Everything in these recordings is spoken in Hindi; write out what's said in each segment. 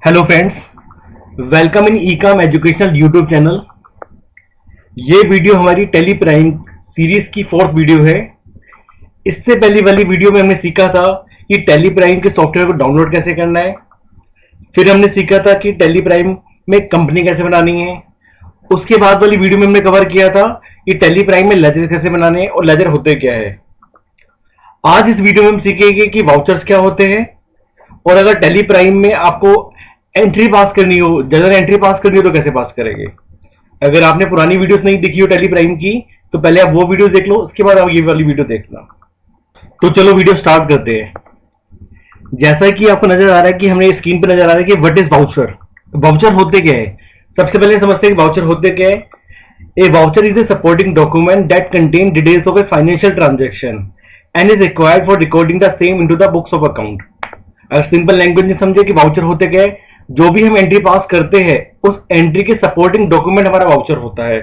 Hello friends, welcome in Ecom educational YouTube channel. ये वीडियो हमारी टेली प्राइम सीरीज की फोर्थ वीडियो है। इससे पहली वाली वीडियो में हमने सीखा था कि टेली प्राइम के सॉफ्टवेयर को डाउनलोड कैसे करना है। फिर हमने सीखा था कि टेली प्राइम में कंपनी कैसे बनानी है। उसके बाद वाली वीडियो में हमने कवर किया था कि टेली प्राइम में लेजर कैसे बनाने हैं और लेजर होते क्या है। आज इस वीडियो में हम सीखेंगे कि वाउचर्स क्या होते हैं और अगर टेली प्राइम में आपको एंट्री पास करनी हो, जनरल एंट्री पास करनी हो तो कैसे पास करेंगे। अगर आपने पुरानी वीडियोस नहीं देखी हो टेली प्राइम की तो पहले आप वो वीडियो देख लो, उसके बाद आप ये वाली वीडियो देखना। तो चलो वीडियो स्टार्ट करते हैं। जैसा कि आपको नजर आ रहा है कि हमने स्क्रीन पर नजर आ रहा है कि व्हाट इज वाउचर। वाउचर होते क्या है, सबसे पहले समझते हैं कि वाउचर होते क्या है। A voucher is a supporting document that contain details of a financial transaction and is required for recording the same into the books of account. अगर सिंपल लैंग्वेज में समझे कि वाउचर होते क्या है, जो भी हम एंट्री पास करते हैं उस एंट्री के सपोर्टिंग डॉक्यूमेंट हमारा वाउचर होता है,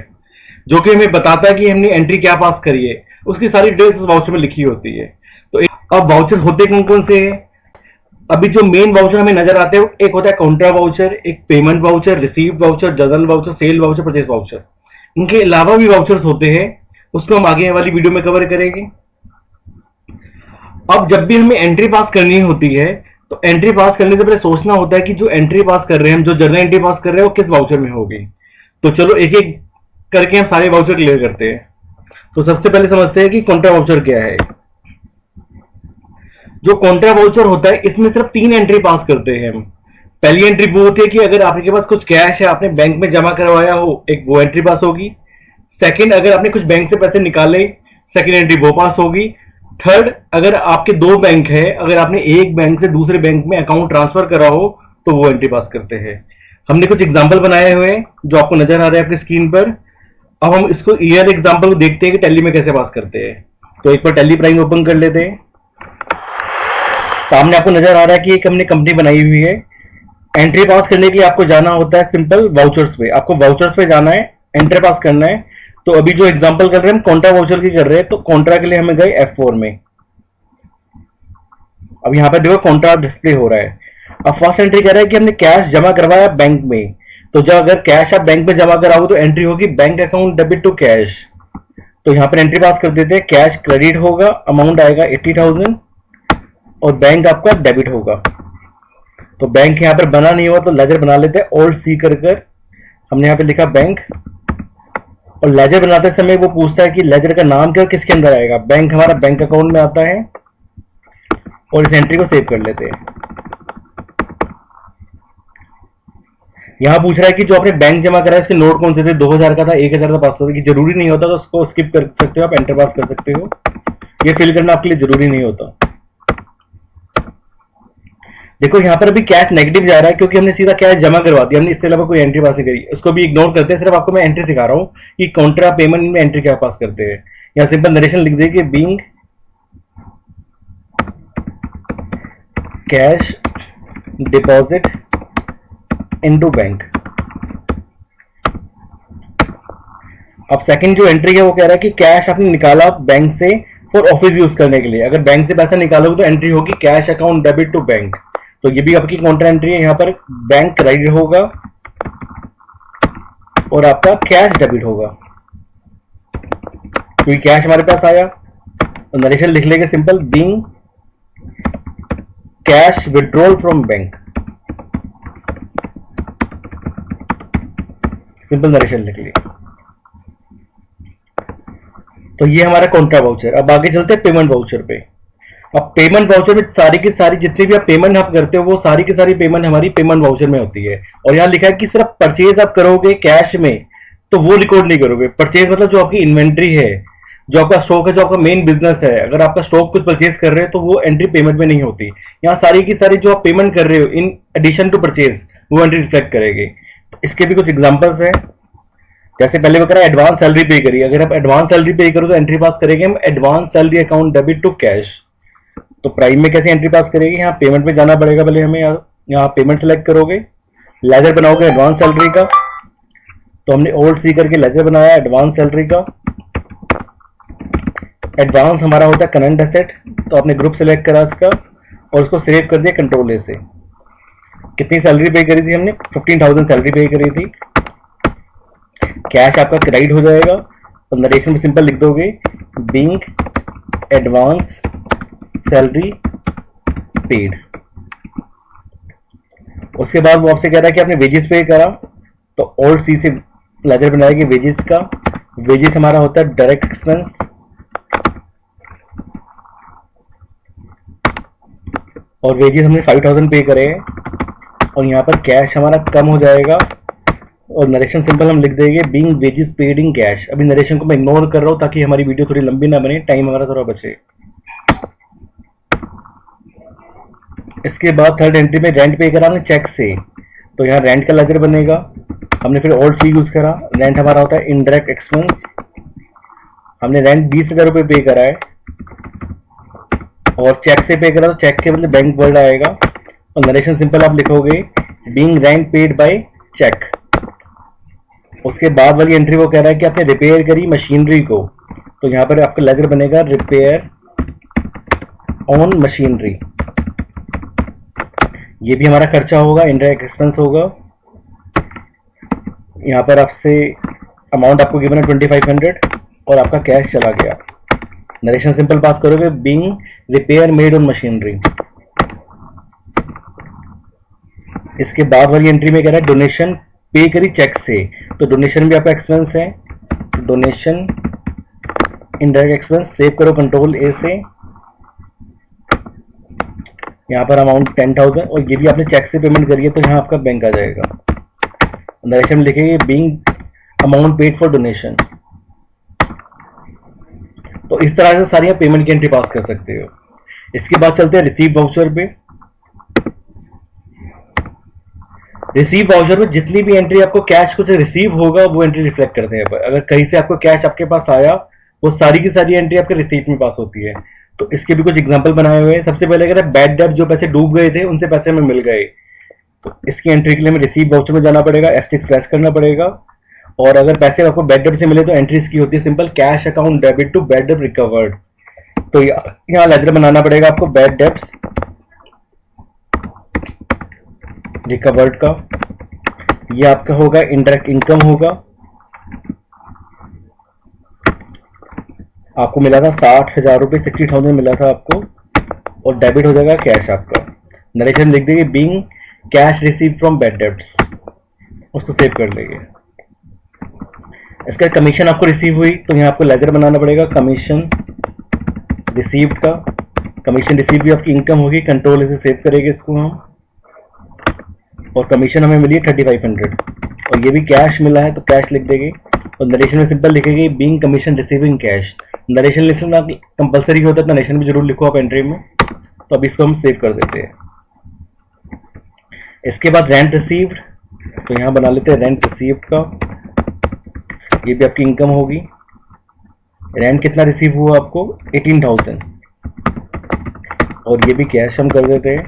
जो कि हमें बताता है कि हमने एंट्री क्या पास करी है। उसकी सारी डिटेल्स उस वाउचर में लिखी होती है। तो अब वाउचर होते कौन कौन से हैं। अभी जो मेन वाउचर हमें नजर आते हैं, एक होता है काउंटर वाउचर, एक payment voucher, receive voucher, general voucher, cell voucher, purchase voucher. इनके अलावा भी वाउचर्स होते हैं, उसको हम आगे वाली वीडियो में कवर करेंगे। अब जब भी हमें एंट्री पास करनी होती है तो एंट्री पास करने से पहले सोचना होता है कि जो एंट्री पास कर रहे हैं हम, जो जर्नल एंट्री पास कर रहे हैं वो किस वाउचर में होगी। तो चलो एक एक करके हम सारे वाउचर क्लियर करते हैं। तो सबसे पहले समझते हैं कि कॉन्ट्रा वाउचर क्या है। जो कॉन्ट्रा वाउचर होता है इसमें सिर्फ 3 एंट्री पास करते हैं हम। पहली एंट्री वो होती है कि अगर आपके पास कुछ कैश है, आपने बैंक में जमा करवाया हो, एक वो एंट्री पास होगी। सेकंड, अगर आपने कुछ बैंक से पैसे निकाले, सेकंड एंट्री वो पास होगी। थर्ड, अगर आपके 2 बैंक है, अगर आपने एक बैंक से दूसरे बैंक में अकाउंट ट्रांसफर करा हो तो वो एंट्री पास करते हैं। हमने कुछ एग्जांपल बनाए हुए हैं जो आपको नजर आ रहा है अपनी स्क्रीन पर। अब हम इसको रियल एग्जांपल को देखते हैं कि टैली में कैसे पास करते हैं। तो एक बार टैली प्राइम ओपन कर लेते हैं। सामने आपको नजर आ रहा है कि एक हमने कंपनी बनाई हुई है। एंट्री पास करने के लिए आपको जाना होता है सिंपल वाउचर्स पे। आपको वाउचर्स पे जाना है, एंट्री पास करना है। तो अभी जो एग्जांपल कर रहे हैं हम कॉन्ट्रा वाउचर की कर रहे हैं, तो कॉन्ट्रा के लिए हमें गए F4 में। अब यहाँ पे देखो कॉन्ट्रा डिस्प्ले हो रहा है। अब फर्स्ट एंट्री कर रहा है कि हमने कैश जमा करवाया बैंक में। तो जब अगर कैश आप बैंक में जमा कराओगे तो एंट्री होगी bank account debit to cash. तो यहाँ पर एंट्री पास कर देते हैं, कैश क्रेडिट होगा, अमाउंट आएगा 80,000 और बैंक आपका डेबिट होगा। तो बैंक यहाँ पर बना नहीं हुआ तो लेजर बना लेते हैं, ऑल्ट सी कर हमने यहाँ पे लिखा बैंक। और लेजर बनाते समय वो पूछता है कि लेजर का नाम क्या और किसके अंदर आएगा। बैंक हमारा बैंक अकाउंट में आता है और इस एंट्री को सेव कर लेते हैं। यहां पूछ रहा है कि जो आपने बैंक जमा करा है उसके नोट कौन से थे, 2000 का था, 1000 था, 500 था। कि जरूरी नहीं होता तो उसको स्किप कर सकते हो, आप एंटर पास कर सकते हो। ये फिल करना आपके लिए जरूरी नहीं होता। देखो यहाँ पर अभी कैश नेगेटिव जा रहा है क्योंकि हमने सीधा कैश जमा करवा दिया, हमने इसके अलावा कोई एंट्री पास नहीं करी। उसको भी इग्नोर करते हैं, सिर्फ आपको मैं एंट्री सिखा रहा हूँ कि कॉन्ट्रा पेमेंट में एंट्री क्या पास करते हैं। यहाँ सिंपल नरेशन लिख दें कि being cash deposit into bank. अब सेकंड जो एंट्री है वो कह रहा है कि कैश आपने निकाला बैंक से फॉर ऑफिस यूज करने के लिए। अगर बैंक से पैसा निकालोगे तो एंट्री होगी cash account debit to bank. तो ये भी आपकी कॉन्ट्रा एंट्री है। यहाँ पर बैंक क्रेडिट होगा और आपका कैश डेबिट होगा क्योंकि कैश हमारे पास आया। तो नरेशन लिख लेंगे simple, being cash withdrawal from bank. Simple narration लिख लिया। तो ये हमारा कॉन्ट्रा वाउचर। अब आगे चलते हैं पेमेंट वाउचर पे। अब पेमेंट वाउचर में सारी की सारी जितनी भी आप पेमेंट आप करते हो वो सारी की सारी पेमेंट हमारी पेमेंट वाउचर में होती है। और यहाँ लिखा है कि सिर्फ परचेज आप करोगे कैश में तो वो रिकॉर्ड नहीं करोगे। परचेज मतलब जो आपकी इन्वेंट्री है, जो आपका स्टॉक है, जो आपका मेन बिजनेस है, अगर आपका स्टॉक कुछ परचेज कर रहे हो तो वो एंट्री पेमेंट में नहीं होती। यहाँ सारी की सारी जो आप पेमेंट कर रहे हो इन एडिशन टू परचेज वो एंट्री रिफ्लेक्ट करेगी। तो इसके भी कुछ एग्जांपल्स हैं। जैसे पहले वगैरह एडवांस सैलरी पे करिए। अगर आप एडवांस सैलरी पे करो तो एंट्री पास करेंगे हम advance salary account debit to cash. तो प्राइम में कैसे एंट्री पास करेंगे, यहाँ पेमेंट में जाना पड़ेगा। पहले हमें यहाँ पेमेंट सेलेक्ट करोगे, लेजर बनाओगे एडवांस सैलरी का। तो हमने ओल्ड सी करके लेजर बनाया एडवांस सैलरी का। एडवांस हमारा होता है करंट एसेट, तो आपने ग्रुप सेलेक्ट करा इसका और उसको सेव कर दिया कंट्रोल ए से। कितनी सैलरी पे करी थी हमने? 15,000 सैलरी पे करी थी। कैश आपका क्रेडिट हो जाएगा, तो नरेशन में सिंपल लिख दोगे बीइंग एडवांस सैलरी पेड। उसके बाद वो आपसे कह रहा है कि आपने वेजेस पे करा, तो ओल्ड सी से लेजर बनाएगी वेजेस का। वेजेस हमारा होता है डायरेक्ट एक्सपेंस, और वेजेस हमने 5,000 पे करे हैं, और यहाँ पर कैश हमारा कम हो जाएगा, और नरेशन सिंपल हम लिख देंगे being wages paid in cash. अभी नरेशन को मैं इग्नोर कर रहा हूँ ताकि हमारी वीडियो थोड़ी लंबी ना बने, टाइम हमारा थोड़ा बचे। इसके बाद थर्ड एंट्री में रेंट पे करा हमने चेक से, तो यहाँ रेंट का लेजर बनेगा। हमने फिर ओल्ड सी यूज करा, रेंट हमारा होता है इनडायरेक्ट एक्सपेंस। हमने रेंट 20,000 रुपये पे करा है, और चेक से पे करा तो चेक के मतलब बैंक वर्ड आएगा, और नरेशन सिंपल आप लिखोगे being rent paid by cheque. उसके बाद वाली एंट्री वो कह रहा है कि आपने रिपेयर करी मशीनरी को, तो यहाँ पर आपका लेजर बनेगा रिपेयर ऑन मशीनरी। ये भी हमारा खर्चा होगा, इनडायरेक्ट एक्सपेंस होगा। यहाँ पर आपसे अमाउंट आपको गिवन है 2500, और आपका कैश चला गया। नरेशन सिंपल पास करोगे being repair made on machinery. इसके बाद वाली एंट्री में कह रहा है डोनेशन पे करी चेक से, तो डोनेशन भी आपका एक्सपेंस है, डोनेशन इनडायरेक्ट एक्सपेंस। सेव करो कंट्रोल ए से, यहाँ पर अमाउंट 10,000, और ये भी आपने चेक से पेमेंट करी है, तो यहाँ आपका बैंक आ जाएगा। नरेशन में लिखेंगे being amount paid for donation. तो इस तरह से सारी आप पेमेंट की एंट्री पास कर सकते हो। इसके बाद चलते हैं रिसीव वाउचर पे। रिसीव वाउचर में जितनी भी एंट्री आपको कैश कुछ रिसीव होगा वो एंट्री रिफ्लेक्ट करते हैं। अगर कहीं से आपको कैश आपके पास आया, वो सारी की सारी एंट्री आपके रिसीट में पास होती है। तो इसके भी कुछ एग्जांपल बनाए हुए हैं। सबसे पहले अगर बैड डेब्ट, जो पैसे डूब गए थे उनसे पैसे हमें मिल गए, तो इसकी एंट्री के लिए हमें रिसीव वाउचर में जाना पड़ेगा, F6 प्रेस करना पड़ेगा। और अगर पैसे आपको बैड डेब्ट से मिले तो एंट्री इसकी होती है simple cash account debit to bad डेब्ट रिकवर्ड। तो यहाँ लेजर बनाना पड़ेगा आपको बैड डेब्ट्स रिकवर्ड का। ये आपका होगा इनडायरेक्ट इनकम होगा, आपको मिला था 60,000 रुपये, 60,000 मिला था आपको, और डेबिट हो जाएगा कैश आपका। नरेशन लिख देंगे being cash receive from bad debts, उसको सेव कर लेंगे। इसका कमीशन आपको रिसीव हुई, तो यहाँ आपको लेजर बनाना पड़ेगा कमीशन रिसीव्ड का। कमीशन रिसीव भी आपकी इनकम होगी, कंट्रोल से सेव करेंगे इसको हम। और कमीशन हमें मिली 3500, और ये भी कैश मिला है तो कैश लिख देंगे। और नरेशन में सिंपल लिखेंगे being commission receiving cash. Narration लिखना कंपलसरी होता है, तो नरेशन भी जरूर लिखो आप एंट्री में। तो अब इसको हम सेव कर देते हैं। इसके बाद रेंट रिसीव्ड, तो यहाँ बना लेते हैं रेंट रिसीव्ड का। ये भी आपकी इनकम होगी। रेंट कितना रिसीव हुआ आपको? 18,000, और ये भी कैश हम कर देते हैं।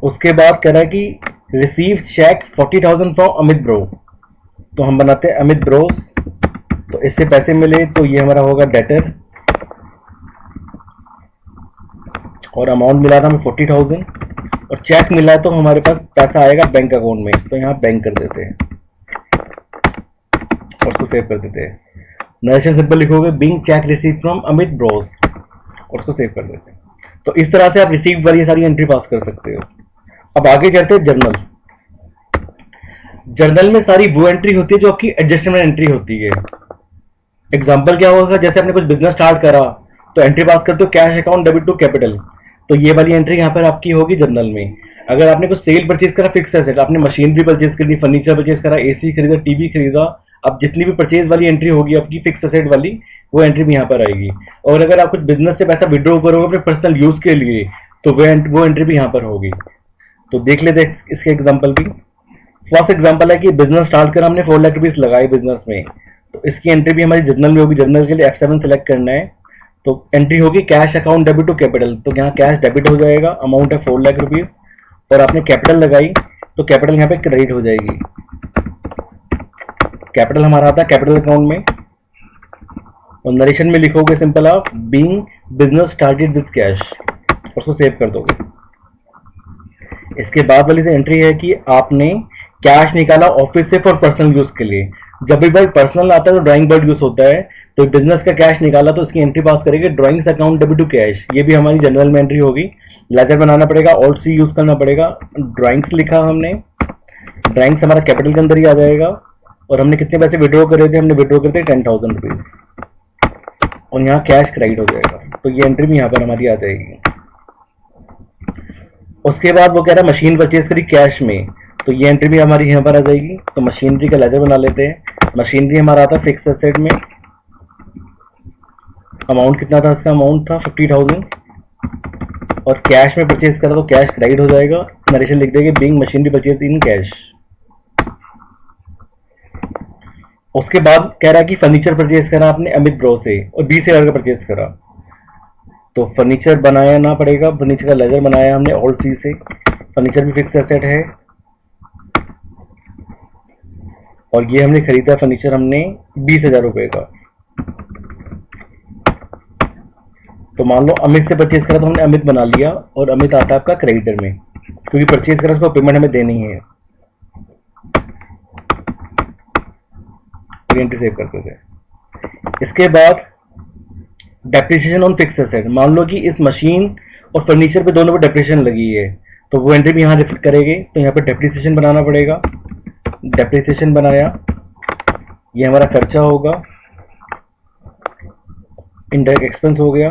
उसके बाद कह रहा है कि receive cheque 40,000 from Amit bro, तो हम बनाते हैं अमित ब्रोस। तो इससे पैसे मिले, तो ये हमारा होगा डेटर, और अमाउंट मिला था हमें 40,000, और चेक मिला तो हमारे पास पैसा आएगा बैंक अकाउंट में, तो यहाँ बैंक कर देते हैं और उसको सेव कर देते हैं। नरेशन सिंपल लिखोगे being check receive from Amit Bros, और उसको सेव कर देते हैं। तो इस तरह से आप रिसीव वाली सारी एंट्री पास कर सकते हो। अब आगे चलते हैं जर्नल। जर्नल में सारी वो एंट्री होती है जो आपकी एडजस्टमेंट एंट्री होती है। एग्जांपल क्या होगा, जैसे आपने कुछ बिजनेस स्टार्ट करा तो एंट्री पास करते हो cash account debit to capital, तो ये वाली एंट्री यहाँ पर आपकी होगी जर्नल में। अगर आपने कुछ सेल परचेज करा फिक्स एसेट, आपने मशीनरी परचेज करी, फर्नीचर परचेज करा, एसी खरीदा, टीवी खरीदा, अब जितनी भी परचेज वाली एंट्री होगी आपकी फिक्स एसेट वाली, वो एंट्री भी यहाँ पर आएगी। और अगर आप कुछ बिजनेस से पैसा विड्रॉ करोगे अपने पर्सनल यूज के लिए, तो वो एंट्री भी यहाँ पर होगी। तो देख लेते हैं इसके एग्जाम्पल भी। फर्स्ट एग्जाम्पल है कि बिजनेस स्टार्ट करा, हमने 4 लाख रुपीज लगाए बिजनेस में, तो इसकी एंट्री भी हमारी जर्नल में होगी। जर्नल के लिए F7 सेलेक्ट करना है, तो एंट्री होगी cash account debit to capital, तो यहाँ कैश डेबिट हो जाएगा, अमाउंट है 4 लाख रुपीज, और आपने कैपिटल लगाई तो कैपिटल यहाँ पे क्रेडिट हो जाएगी। कैपिटल हमारा आता है कैपिटल अकाउंट में। और नरेशन में लिखोगे सिंपल आप being business started with cash, उसको सेव कर दोगे। इसके बाद वाली से एंट्री है कि आपने कैश निकाला ऑफिस से फॉर पर्सनल यूज के लिए। जब भी भाई पर्सनल आता है तो ड्राइंग वर्ड यूज होता है, तो बिजनेस का कैश निकाला तो इसकी एंट्री पास करेंगे drawings account debit to cash. ये भी हमारी जनरल में एंट्री होगी। लेजर बनाना पड़ेगा, ऑल्ट सी यूज करना पड़ेगा। ड्राइंग्स लिखा हमने, ड्राइंग्स हमारा कैपिटल के अंदर ही आ जाएगा। और हमने कितने पैसे विड्रॉ करे थे, हमने विड्रॉ करे थे 10,000 रुपीज, और यहाँ कैश क्रेडिट हो जाएगा। तो ये एंट्री भी यहाँ पर हमारी आ जाएगी। उसके बाद वो कह रहा है मशीन परचेज करी कैश में, तो ये एंट्री भी हमारी यहाँ पर आ जाएगी। तो मशीनरी का लेजर बना लेते हैं। मशीनरी हमारा आता है फिक्स एसेट में। अमाउंट कितना था, इसका अमाउंट था 50,000, और कैश में परचेज करा तो कैश क्रेडिट हो जाएगा। नरेशन लिख देंगे being machinery purchase in cash. उसके बाद कह रहा है कि फर्नीचर परचेज करा आपने अमित ब्रो से और 20,000 का परचेज करा, तो फर्नीचर बनाया ना पड़ेगा। फर्नीचर का लेजर बनाया हमने ऑल्ट सी से। फर्नीचर भी फिक्स एसेट है, और ये हमने खरीदा फर्नीचर हमने 20,000 रुपए का। तो मान लो अमित से परचेज करा तो हमने अमित बना लिया, और अमित आता है आपका क्रेडिटर में, क्योंकि परचेज करा उसको पेमेंट हमें देनी है। एंट्री सेव करते थे। इसके बाद डेप्रिसिएशन ऑन फिक्स एसेट। मान लो कि इस मशीन और फर्नीचर पे दोनों पे डेप्रिसिएशन लगी है, तो वो एंट्री भी यहाँ रिफ्लेक्ट करेंगे। तो यहाँ पे डेप्रिसिएशन बनाना पड़ेगा। डेप्रिसिएशन बनाया, ये हमारा खर्चा होगा, इनडायरेक्ट एक्सपेंस हो गया।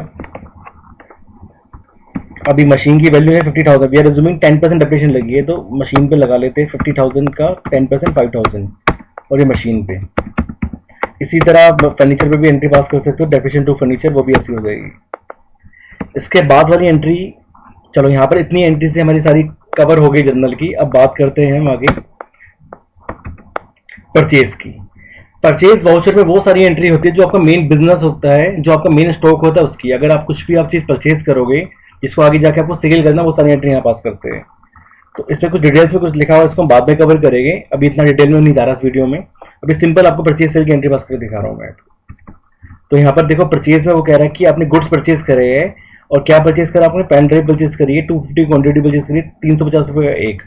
अभी मशीन की वैल्यू है 50,000, वी आर अज्यूमिंग 10% डेप्रिसिएशन लगी है, तो मशीन पे लगा लेते हैं 50,000 का 10% 5,000, और ये मशीन पे। इसी तरह फर्नीचर पे भी एंट्री पास कर सकते हो, डेप्रिसिएशन टू फर्नीचर, वो भी ऐसी हो जाएगी। इसके बाद वाली एंट्री, चलो यहाँ पर इतनी एंट्री से हमारी सारी कवर हो गई जनरल की। अब बात करते हैं हम आगे परचेज की। परचेज वाउचर में वो सारी एंट्री होती है जो आपका मेन बिजनेस होता है, जो आपका मेन स्टॉक होता है उसकी। अगर आप कुछ भी आप चीज परचेज करोगे जिसको आगे जाके आपको सेल करना, वो सारी एंट्री यहाँ पास करते हैं। तो इसमें कुछ डिटेल्स में कुछ लिखा हुआ है, इसको हम बाद में कवर करेंगे, अभी इतना डिटेल में नहीं जा रहा इस वीडियो में। अभी सिंपल आपको परचेज सेल की एंट्री पास करके दिखा रहा हूँ मैं। तो यहाँ पर देखो परचेज में वो कह रहा है कि आपने गुड्स परचेज करे हैं, और क्या परचेज करा आपने, पेन ड्राइव परचेज करी है 250 क्वांटिटी परचेज करी 350 रुपये का एक।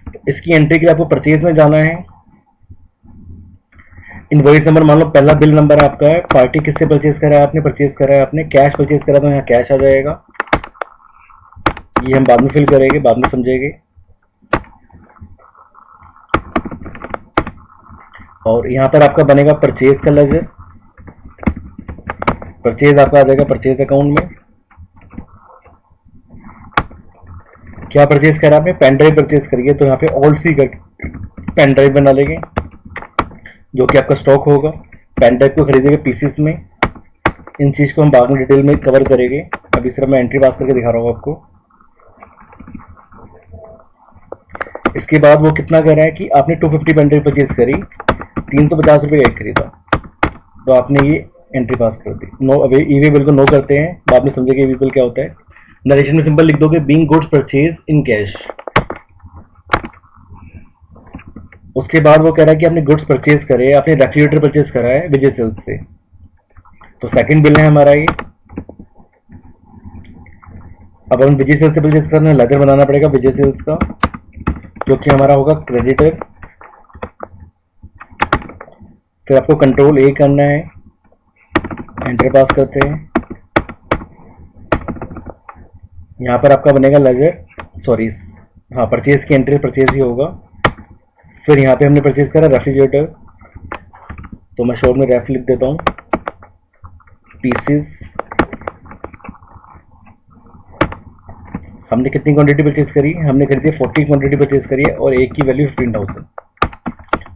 तो इसकी एंट्री के लिए आपको परचेज में जाना है। इनवॉइस नंबर मान लो पहला बिल नंबर आपका है, पार्टी किससे परचेज करा है आपने, परचेज करा है आपने कैश परचेज करा, तो यहाँ कैश आ जाएगा। ये हम बाद में फिल करेंगे, बाद में समझेंगे। और यहाँ पर आपका बनेगा परचेज का लेजर। परचेज आपका आ जाएगा परचेज अकाउंट में। क्या परचेज करा आपने, पेन ड्राइव परचेज करिए, तो यहाँ पे ऑल्ट सी कर पेन ड्राइव बना लेंगे, जो कि आपका स्टॉक होगा। पेन ड्राइव को खरीदेंगे पीसीस में। इन चीज को हम बाद में डिटेल में कवर करेंगे, अभी सिर्फ मैं एंट्री पास करके दिखा रहा हूँ आपको। इसके बाद वो कितना कह रहा है कि आपने 250 पेन ड्राइव परचेज करी, 350 रुपये का एक खरीदा, तो आपने ये एंट्री पास कर दी। नो ई बिल को नो करते हैं, बाद में समझेंगे ई बिल क्या होता है। नरेशन में सिंपल लिख दोगे being goods purchase in cash. उसके बाद वो कह रहा है कि आपने गुड्स परचेज करे, आपने रेफ्रिजरेटर परचेज करा है विजय सेल्स से, तो सेकंड बिल है हमारा ये। अब हम विजय सेल्स से परचेज करना है, लेजर बनाना पड़ेगा विजय सेल्स का, जो कि हमारा होगा क्रेडिटर। फिर आपको कंट्रोल ए करना है, एंटर पास करते हैं। यहाँ पर आपका बनेगा लेजर, सॉरी हाँ परचेज की एंट्री परचेज ही होगा। फिर यहाँ पे हमने परचेज करा रेफ्रिजरेटर, तो मैं शॉर्ट में रेफ लिख देता हूँ। पीसेस हमने कितनी क्वांटिटी परचेज करी, हमने खरीदी 40 क्वांटिटी परचेज करी है, और एक की वैल्यू 15,000।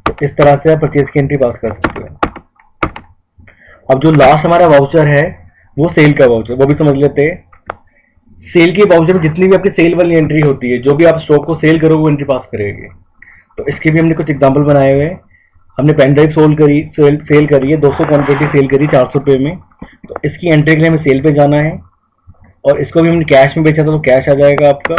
तो इस तरह से आप परचेज की एंट्री पास कर सकते हो। अब जो लास्ट हमारा वाउचर है वो सेल का वाउचर, वो भी समझ लेते हैं। सेल के वाउचर में जितनी भी आपकी सेल वाली एंट्री होती है, जो भी आप स्टॉक को सेल करोगे वो एंट्री पास करेंगे। तो इसके भी हमने कुछ एग्जांपल बनाए हुए हैं। हमने पेन ड्राइव सेल करी है, 200 क्वांटिटी सेल करी 400 रुपये में, तो इसकी एंट्री के लिए हमें सेल पे जाना है। और इसको भी हमने कैश में बेचा था, तो कैश आ जाएगा आपका।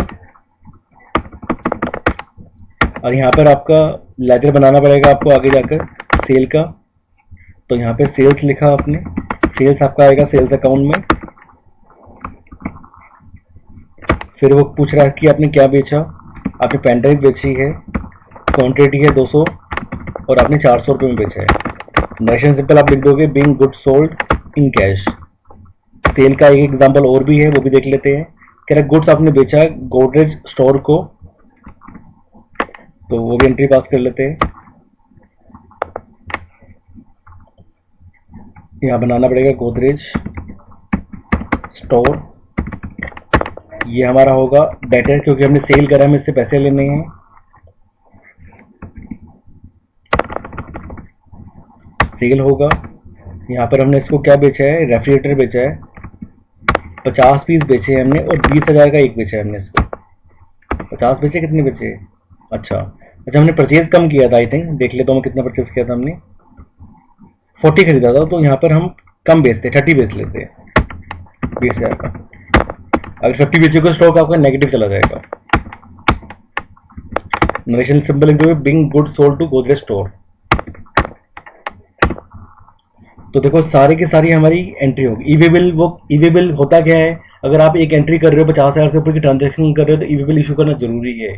और यहाँ पर आपका लेजर बनाना पड़ेगा आपको आगे जाकर सेल का, तो यहाँ पे सेल्स लिखा आपने, सेल्स आपका आएगा सेल्स अकाउंट में। फिर वो पूछ रहा है कि आपने क्या बेचा, आपने पेन ड्राइव बेची है, क्वान्टिटी है 200 और आपने 400 रुपये में बेचा है। नरेशन सिंपल आप लिख दोगे being good sold in cash. Sale का एक एग्जांपल और भी है, वो भी देख लेते हैं। कह रहा गुड्स आपने बेचा गोदरेज स्टोर को, तो वो भी एंट्री पास कर लेते हैं। यहाँ बनाना पड़ेगा गोदरेज स्टोर, ये हमारा होगा डेटर क्योंकि हमने सेल करा है, हमें इससे पैसे लेने हैं। सेल होगा, यहाँ पर हमने इसको क्या बेचा है, रेफ्रिजरेटर बेचा है, 50 पीस बेचे हैं हमने और 20,000 का एक बेचा है हमने इसको। 50 बेचे, कितने बेचे? अच्छा हमने परचेज कम किया था, आई थिंक देख लेता हूँ कितना परचेज किया था हमने। 40 खरीदा था, तो यहाँ पर हम कम बेचते, 30 बेच लेते हैं 20,000 का। अगर 50 बेचोगे स्टॉक आपका नेगेटिव चला जाएगा। नरेशन सिंपल जो है being good sold to Godrej store. तो देखो सारी की सारी हमारी एंट्री होगी। ईवेबल, वो ईवेबल होता क्या है, अगर आप एक एंट्री कर रहे हो 50,000 से ऊपर की ट्रांजेक्शन कर रहे हो तो ईवेबल इशू करना जरूरी है।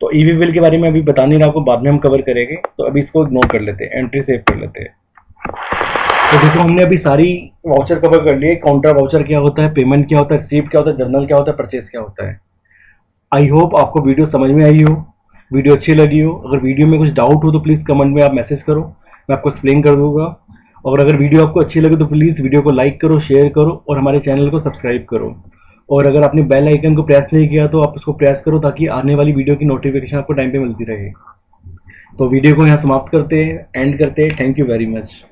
तो ईवेबल के बारे में अभी बता नहीं रहा आपको, बाद में हम कवर करेंगे, तो अभी इसको इग्नोर कर लेते हैं, एंट्री सेव कर लेते हैं। तो देखो हमने अभी सारी वाउचर कवर कर लिए। काउंटर वाउचर क्या होता है, पेमेंट क्या होता है, रिसीप्ट क्या होता है, जर्नल क्या होता है, परचेज क्या होता है। आई होप आपको वीडियो समझ में आई हो, वीडियो अच्छी लगी हो। अगर वीडियो में कुछ डाउट हो तो प्लीज़ कमेंट में आप मैसेज करो, मैं आपको एक्सप्लेन कर दूंगा। और अगर वीडियो आपको अच्छी लगे तो प्लीज़ वीडियो को लाइक करो, शेयर करो और हमारे चैनल को सब्सक्राइब करो। और अगर आपने बेल आइकन को प्रेस नहीं किया तो आप उसको प्रेस करो ताकि आने वाली वीडियो की नोटिफिकेशन आपको टाइम पे मिलती रहे। तो वीडियो को यहाँ समाप्त करते हैं, एंड करते हैं। Thank you very much.